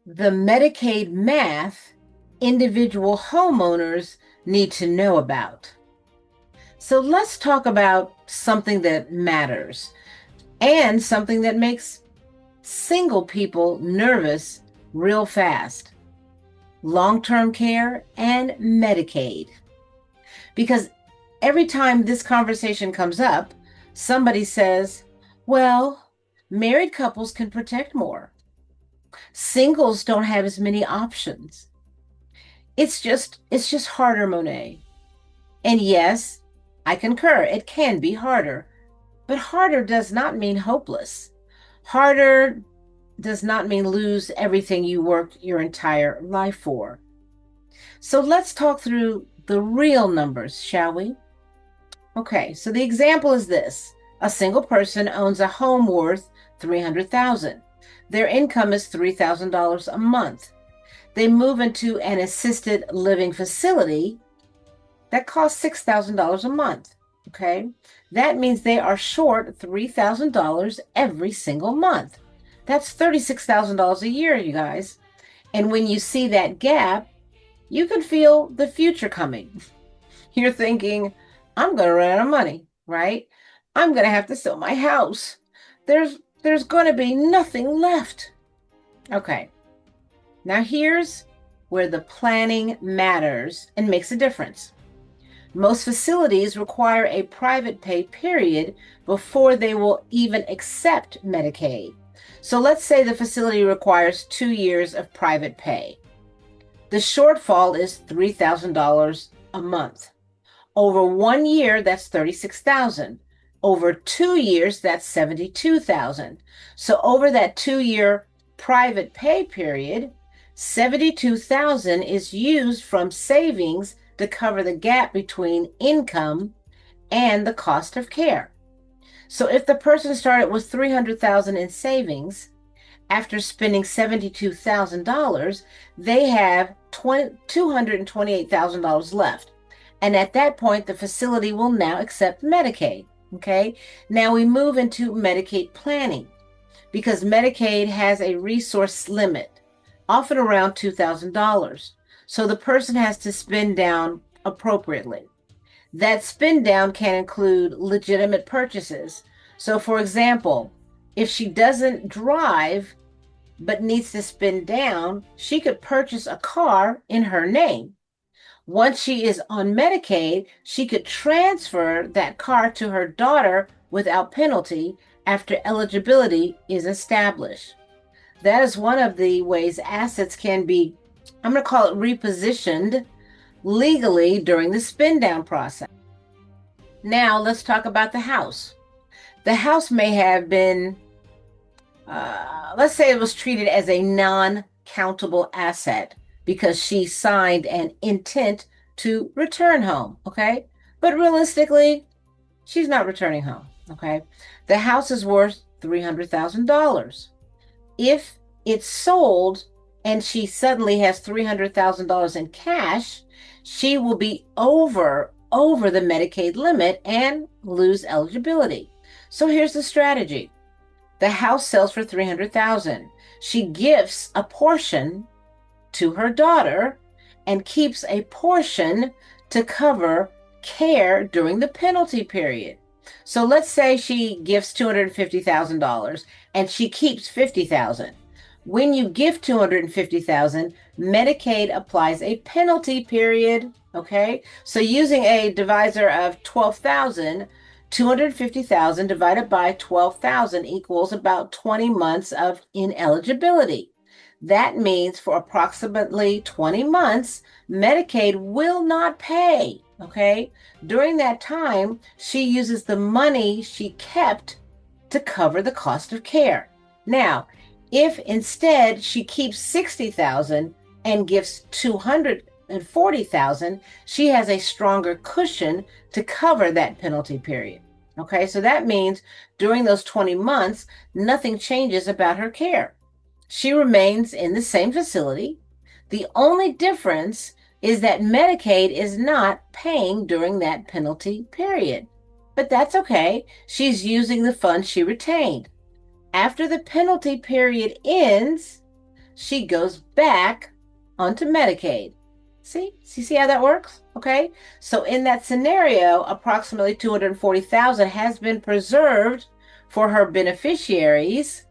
The Medicaid math individual homeowners need to know about. So let's talk about something that matters and something that makes single people nervous real fast: long-term care and Medicaid. Because every time this conversation comes up, somebody says, well, married couples can protect more. Singles don't have as many options. It's just harder, Monet. And yes, I concur, it can be harder. But harder does not mean hopeless. Harder does not mean lose everything you worked your entire life for. So let's talk through the real numbers, shall we? Okay, so the example is this. A single person owns a home worth $300,000. Their income is $3,000 a month. They move into an assisted living facility that costs $6,000 a month. Okay, that means they are short $3,000 every single month. That's $36,000 a year, you guys. And when you see that gap, you can feel the future coming. You're thinking, I'm going to run out of money, right? I'm going to have to sell my house. There's going to be nothing left. Okay, now here's where the planning matters and makes a difference. Most facilities require a private pay period before they will even accept Medicaid. So let's say the facility requires 2 years of private pay. The shortfall is $3,000 a month. Over 1 year, that's $36,000. Over 2 years, that's $72,000. So over that 2-year private pay period, $72,000 is used from savings to cover the gap between income and the cost of care. So if the person started with $300,000 in savings, after spending $72,000, they have $228,000 left. And at that point, the facility will now accept Medicaid. Okay. Now we move into Medicaid planning, because Medicaid has a resource limit, often around $2,000. So the person has to spend down appropriately. That spend down can include legitimate purchases. So for example, if she doesn't drive but needs to spend down, she could purchase a car in her name. Once she is on Medicaid, she could transfer that car to her daughter without penalty after eligibility is established. That is one of the ways assets can be, I'm going to call it, repositioned legally during the spin down process. Now let's talk about the house. The house may have been, let's say it was treated as a non-countable asset because she signed an intent to return home, okay? But realistically, she's not returning home, okay? The house is worth $300,000. If it's sold and she suddenly has $300,000 in cash, she will be over the Medicaid limit and lose eligibility. So here's the strategy. The house sells for $300,000. She gifts a portion to her daughter and keeps a portion to cover care during the penalty period. So let's say she gifts $250,000 and she keeps $50,000. When you give $250,000, Medicaid applies a penalty period, okay? So using a divisor of 12,000, 250,000 divided by 12,000 equals about 20 months of ineligibility. That means for approximately 20 months, Medicaid will not pay, okay? During that time, she uses the money she kept to cover the cost of care. Now, if instead she keeps $60,000 and gives $240,000, she has a stronger cushion to cover that penalty period. Okay, so that means during those 20 months, nothing changes about her care. She remains in the same facility. The only difference is that Medicaid is not paying during that penalty period. But that's okay. She's using the funds she retained. After the penalty period ends, she goes back onto Medicaid. See how that works? Okay. So in that scenario, approximately 240,000 has been preserved for her beneficiaries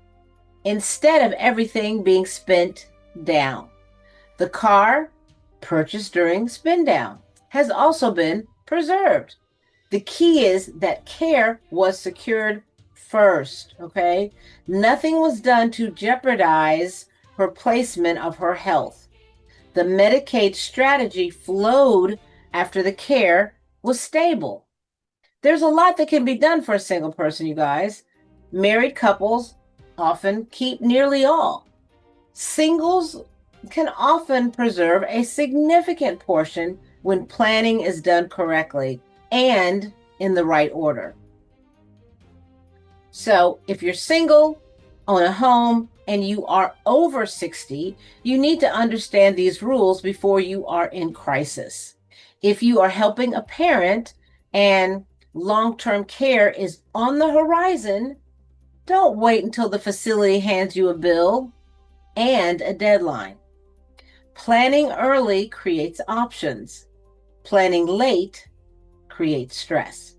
instead of everything being spent down. The car purchased during spin down has also been preserved. The key is that care was secured first, okay? Nothing was done to jeopardize her placement of her health. The Medicaid strategy flowed after the care was stable. There's a lot that can be done for a single person, you guys. Married couples often keep nearly all. Singles can often preserve a significant portion when planning is done correctly and in the right order. So if you're single, own a home, and you are over 60, you need to understand these rules before you are in crisis. If you are helping a parent and long-term care is on the horizon, don't wait until the facility hands you a bill and a deadline. Planning early creates options. Planning late creates stress.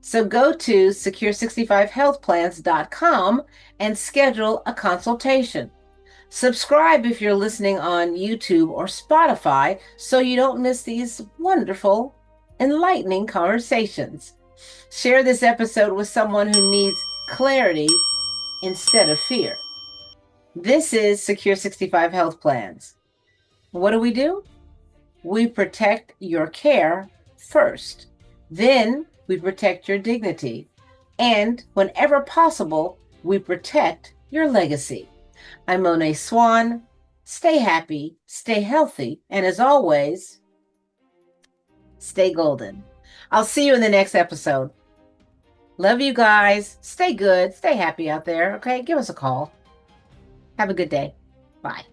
So go to secure65healthplans.com and schedule a consultation. Subscribe if you're listening on YouTube or Spotify so you don't miss these wonderful, enlightening conversations. Share this episode with someone who needs clarity instead of fear. This is Secure 65 Health Plans. What do? We protect your care first. Then we protect your dignity. And whenever possible, we protect your legacy. I'm Monet Swan. Stay happy, stay healthy, and as always, stay golden. I'll see you in the next episode. Love you guys. Stay good, stay happy out there, okay? Give us a call. Have a good day. Bye.